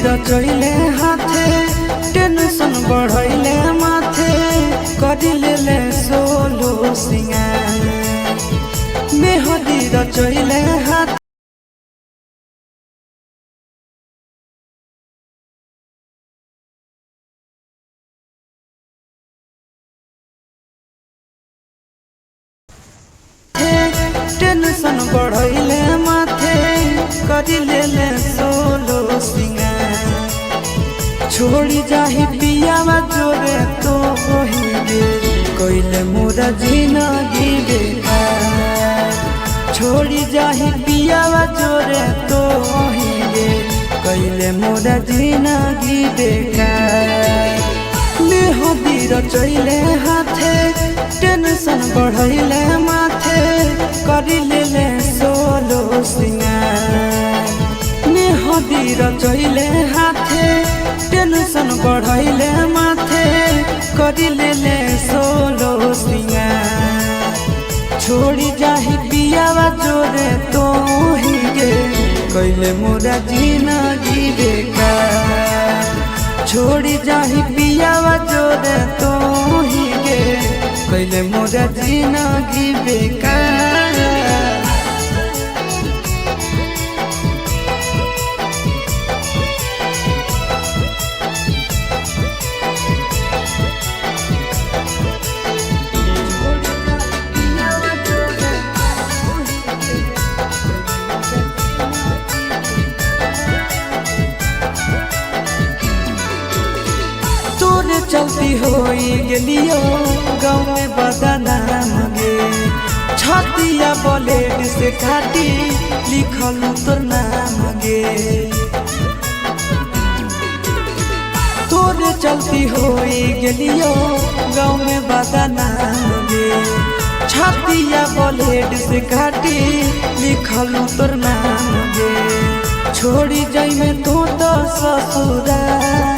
रचैले हाथे टेंशन बढ़ैले माथे करिले सोलो सिंगार मेहदी रचैले हाथे टेंशन बढ़ैले माथे करिले सोलो सिंगार छोड़ी जाही पियावा जोरे तो होइगे कोइले मोरा जिंदगी बेकार छोड़ी जाही पियावा जोरे तो होइगे कोइले मोरा जिंदगी बेकार मेहदी रचैले हाथे टेंशन बढ़ैले माथे करिले सोलो सिंगार मेहदी रचैले हाथे टेंशन बढ़ैले माथे करिले सोलो सिंगार छोड़ी जाही पियावा जोरे तो हिगे कइले मोरा जिंदगी बेकार छोड़ी जाही पियावा जोरे तो हिगे कइले मोरा जिंदगी बेकार चलती होई गेलियो गाँव में बदनाम गे छतिया ब्लेड से काटी लिखल तोर नाम गे तोरे चलती होई गेलियो गाँव में बदनाम गे छतिया ब्लेड से काटी लिखल तोर नाम गे छोड़ी जाई में तो ससुराल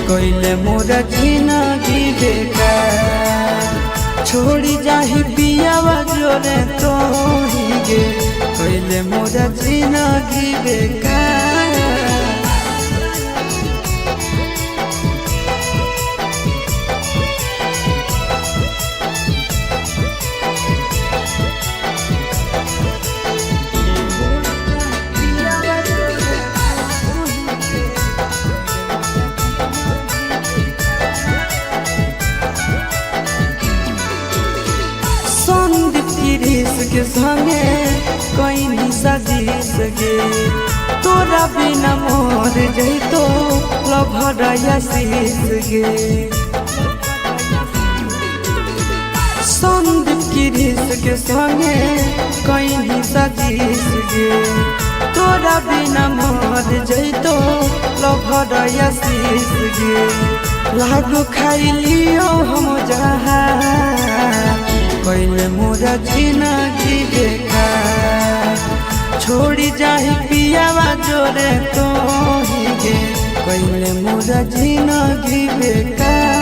कइले मोरा जिंदगी बेकार छोड़ी जाही पियावा जोरे तो हिगे कइले मोरा जिंदगी बेकार के संगे कोई नहीं सजी सके तोरा बिना मोर जैतो लभरया शीस गे संदीप गिरीश के संगे कोई नहीं सजी सके तोरा बिना मोर जैतो लभरया शीस गे लागो खाई लियो हम जहाँ कइले मोरा जिंदगी बेकार छोड़ी जाही पियावा जोरे तो हिगे कइले मोरा जिंदगी बेकार।